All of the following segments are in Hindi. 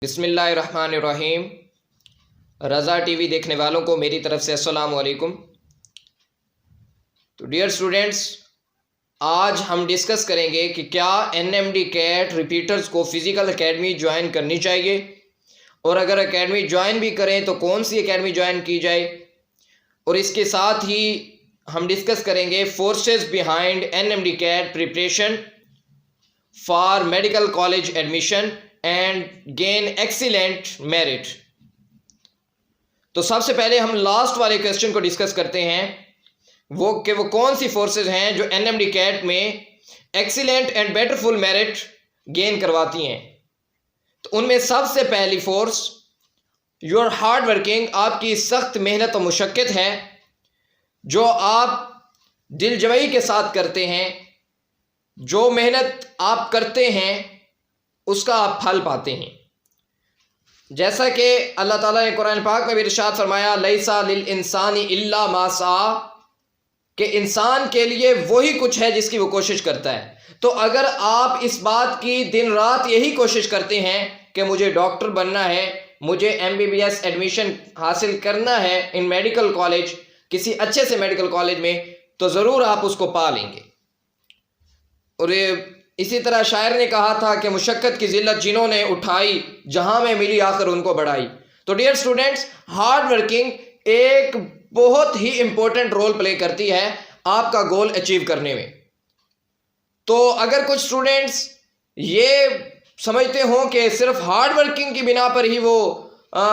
बिस्मिल्लाहिर्रहमानिर्रहीम। रज़ा टीवी देखने वालों को मेरी तरफ से अस्सलाम वालेकुम। तो डियर स्टूडेंट्स, आज हम डिस्कस करेंगे कि क्या एनएमडी कैट रिपीटर्स को फ़िज़िकल एकेडमी ज्वाइन करनी चाहिए, और अगर एकेडमी ज्वाइन भी करें तो कौन सी एकेडमी ज्वाइन की जाए। और इसके साथ ही हम डिस्कस करेंगे forces behind NMD CAT preparation for medical college admission and gain excellent merit. तो सबसे पहले हम लास्ट वाले क्वेश्चन को डिस्कस करते हैं, वो कौन सी फोर्सेस हैं जो एनएमडी कैट में एक्सीलेंट एंड बेटरफुल मेरिट गेन करवाती हैं। तो उनमें सबसे पहली फोर्स योर हार्ड वर्किंग, आपकी सख्त मेहनत और मुशक्क़त है, जो आप दिलजमई के साथ करते हैं। जो मेहनत आप करते हैं उसका आप फल पाते हैं। जैसा कि अल्लाह ताला ने कुरान पाक में भी इरशाद फरमाया, लैसा लिल इंसानी इल्ला मा सा, कि इंसान के लिए वही कुछ है जिसकी वो कोशिश करता है। तो अगर आप इस बात की दिन रात यही कोशिश करते हैं कि मुझे डॉक्टर बनना है, मुझे एमबीबीएस एडमिशन हासिल करना है इन मेडिकल कॉलेज, किसी अच्छे से मेडिकल कॉलेज में, तो ज़रूर आप उसको पा लेंगे। और इसी तरह शायर ने कहा था कि मुशक्क़त की ज़िल्लत जिन्होंने उठाई, जहां में मिली आकर उनको बढ़ाई। तो डियर स्टूडेंट्स, हार्ड वर्किंग एक बहुत ही इंपॉर्टेंट रोल प्ले करती है आपका गोल अचीव करने में। तो अगर कुछ स्टूडेंट्स ये समझते हों कि सिर्फ हार्ड वर्किंग की बिना पर ही वो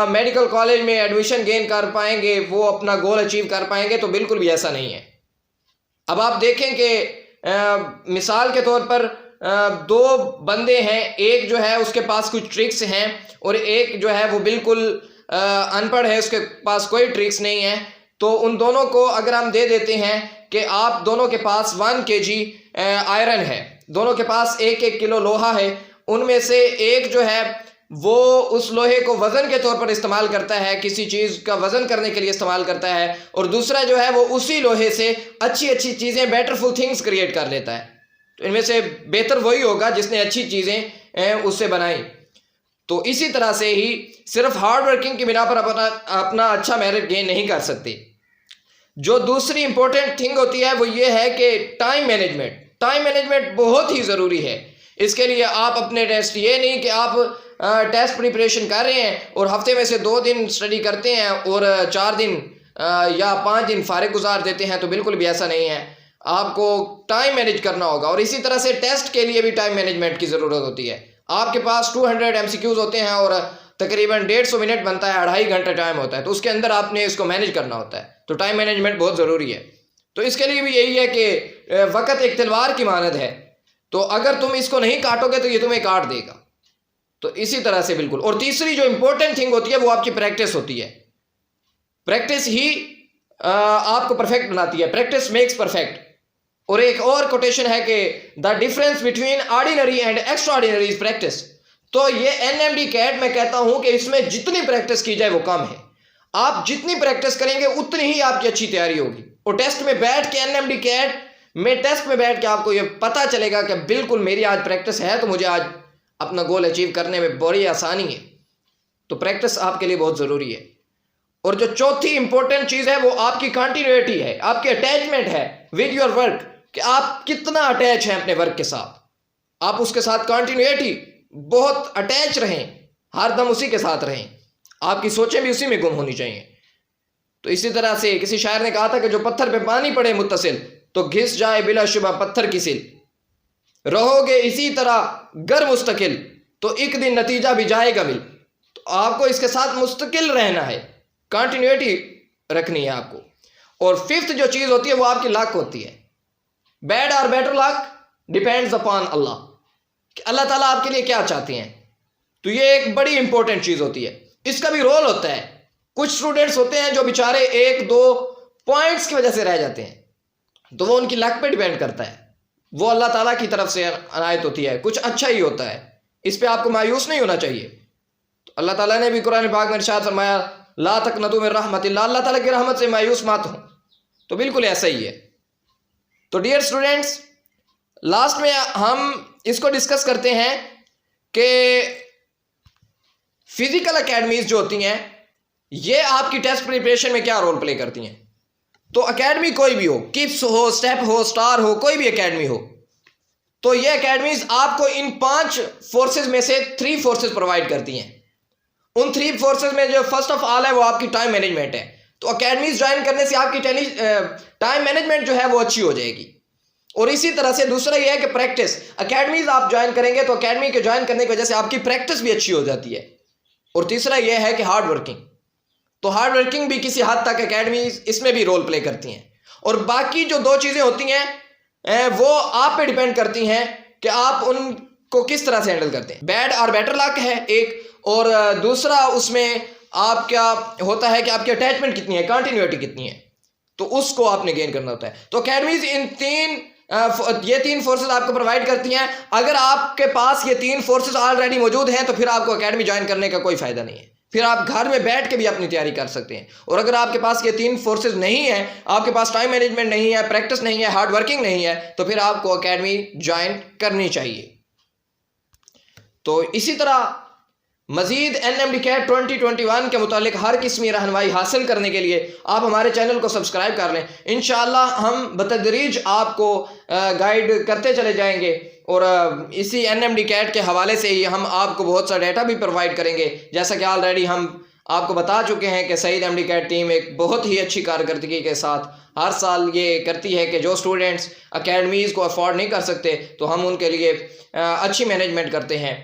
मेडिकल कॉलेज में एडमिशन गेन कर पाएंगे, वो अपना गोल अचीव कर पाएंगे, तो बिल्कुल भी ऐसा नहीं है। अब आप देखें कि मिसाल के तौर पर दो बंदे हैं, एक जो है उसके पास कुछ ट्रिक्स हैं और एक जो है वो बिल्कुल अनपढ़ है, उसके पास कोई ट्रिक्स नहीं है। तो उन दोनों को अगर हम दे देते हैं कि आप दोनों के पास 1 kg आयरन है, दोनों के पास 1-1 किलो लोहा है, उनमें से एक जो है वो उस लोहे को वज़न के तौर पर इस्तेमाल करता है, किसी चीज़ का वज़न करने के लिए इस्तेमाल करता है, और दूसरा जो है वो उसी लोहे से अच्छी अच्छी चीज़ें, बेटरफुल थिंग्स क्रिएट कर लेता है। तो इनमें से बेहतर वही होगा जिसने अच्छी चीज़ें उससे बनाई। तो इसी तरह से ही सिर्फ हार्ड वर्किंग की बिना पर अपना अच्छा मेरिट गेन नहीं कर सकते। जो दूसरी इंपॉर्टेंट थिंग होती है वो ये है कि टाइम मैनेजमेंट बहुत ही ज़रूरी है। इसके लिए आप अपने टेस्ट, ये नहीं कि आप टेस्ट प्रिपरेशन कर रहे हैं और हफ्ते में से 2 दिन स्टडी करते हैं और 4 दिन या 5 दिन फारिग गुजार देते हैं, तो बिल्कुल भी ऐसा नहीं है। आपको टाइम मैनेज करना होगा। और इसी तरह से टेस्ट के लिए भी टाइम मैनेजमेंट की ज़रूरत होती है। आपके पास 200 MCQs होते हैं और तकरीबन 150 मिनट बनता है, 2.5 घंटा टाइम होता है, तो उसके अंदर आपने इसको मैनेज करना होता है। तो टाइम मैनेजमेंट बहुत ज़रूरी है। तो इसके लिए भी यही है कि वक़्त एक तलवार की मानद है, तो अगर तुम इसको नहीं काटोगे तो ये तुम्हें काट देगा। तो इसी तरह से बिल्कुल। और तीसरी जो इंपॉर्टेंट थिंग होती है वो आपकी प्रैक्टिस होती है। प्रैक्टिस ही आपको परफेक्ट बनाती है, प्रैक्टिस मेक्स परफेक्ट। और एक और कोटेशन है कि the difference between ordinary and extra ordinary is practice. तो ये एनएमडी कैट मैं कहता हूं कि इसमें जितनी प्रैक्टिस की जाए वो कम है। आप जितनी प्रैक्टिस करेंगे उतनी ही आपकी अच्छी तैयारी होगी। और टेस्ट में बैठ के एनएमडी कैट में टेस्ट में बैठ के आपको ये पता चलेगा कि बिल्कुल मेरी आज प्रैक्टिस है, तो मुझे आज अपना गोल अचीव करने में बड़ी आसानी है। तो प्रैक्टिस आपके लिए बहुत ज़रूरी है। और जो चौथी इंपॉर्टेंट चीज़ है वो आपकी कंटिन्यूटी है, आपकी अटैचमेंट है विद योर वर्क, कि आप कितना अटैच हैं अपने वर्क के साथ। आप उसके साथ कंटिन्यूटी, बहुत अटैच रहें, हर दम उसी के साथ रहें, आपकी सोचें भी उसी में गुम होनी चाहिए। तो इसी तरह से किसी शायर ने कहा था कि जो पत्थर पे पानी पड़े मुत्तसिल, तो घिस जाए बिलाशुबा पत्थर की सिल। रहोगे इसी तरह गर मुस्तकिल, तो एक दिन नतीजा भी जाएगा मिल। तो आपको इसके साथ मुस्तकिल रहना है, कंटिन्यूटी रखनी है आपको। और फिफ्थ जो चीज़ होती है वो आपकी लक होती है। बैड और बेटर लक डिपेंड्स अपॉन अल्लाह, कि अल्लाह ताला आपके लिए क्या चाहते हैं। तो ये एक बड़ी इंपॉर्टेंट चीज़ होती है। इसका भी रोल होता है। कुछ स्टूडेंट्स होते हैं जो बेचारे 1-2 पॉइंट्स की वजह से रह जाते हैं, तो वो उनकी लक पे डिपेंड करता है, वो अल्लाह ताला की तरफ से अनायत होती है, कुछ अच्छा ही होता है। इस पर आपको मायूस नहीं होना चाहिए। तो अल्लाह ताला ने भी कुरान पाक में इरशाद फरमाया, ला तक़नतू मिन रहमतिल्लाह, अल्लाह ताला की रहमत से मायूस मत हो। तो बिल्कुल ऐसा ही है। तो डियर स्टूडेंट्स, लास्ट में हम इसको डिस्कस करते हैं कि फिजिकल अकेडमीज जो होती हैं ये आपकी टेस्ट प्रिपरेशन में क्या रोल प्ले करती हैं? तो अकेडमी कोई भी हो, किप्स हो, स्टेप हो, स्टार हो, कोई भी अकेडमी हो, तो ये अकेडमीज आपको इन 5 फोर्सेज में से 3 फोर्सेज प्रोवाइड करती हैं। उन 3 फोर्सेज में जो फर्स्ट ऑफ ऑल है वो आपकी टाइम मैनेजमेंट है। तो अकेडमीज ज्वाइन करने से आपकी टाइम मैनेजमेंट जो है वो अच्छी हो जाएगी। और इसी तरह से दूसरा ये है कि प्रैक्टिस, अकेडमीज आप ज्वाइन करेंगे तो अकेडमी के ज्वाइन करने की वजह से आपकी प्रैक्टिस भी अच्छी हो जाती है। और तीसरा ये है कि हार्ड वर्किंग, तो हार्ड वर्किंग भी किसी हद तक अकेडमीज इसमें भी रोल प्ले करती हैं। और बाकी जो 2 चीज़ें होती हैं वो आप पे डिपेंड करती हैं कि आप उनको किस तरह से हैंडल करते हैं। बैड और बेटर लक है एक, और दूसरा उसमें आप क्या होता है कि आपकी अटैचमेंट कितनी है, कंटिन्यूटी कितनी है, तो उसको आपने गेन करना होता है। तो अकेडमीज ये 3 फोर्सेस आपको प्रोवाइड करती हैं। अगर आपके पास ये 3 फोर्सेस ऑलरेडी मौजूद हैं तो फिर आपको अकेडमी ज्वाइन करने का कोई फायदा नहीं है, फिर आप घर में बैठ के भी अपनी तैयारी कर सकते हैं। और अगर आपके पास ये 3 फोर्सेस नहीं है, आपके पास टाइम मैनेजमेंट नहीं है, प्रैक्टिस नहीं है, हार्ड वर्किंग नहीं है, तो फिर आपको अकेडमी ज्वाइन करनी चाहिए। तो इसी तरह मजीद NMD CAT 2021 के मुतालिक हर किस्मी रहनुमाई हासिल करने के लिए आप हमारे चैनल को सब्सक्राइब कर लें। इंशाअल्लाह हम बतदरीज आपको गाइड करते चले जाएंगे और इसी NMD CAT के हवाले से ही हम आपको बहुत सा डेटा भी प्रोवाइड करेंगे। जैसा कि ऑलरेडी हम आपको बता चुके हैं कि सईद MD CAT टीम एक बहुत ही अच्छी कारकर्दगी के साथ हर साल ये करती है कि जो स्टूडेंट्स अकेडमीज़ को अफोर्ड नहीं कर सकते तो हम उनके लिए अच्छी मैनेजमेंट करते हैं।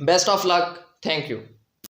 Best of luck, thank you.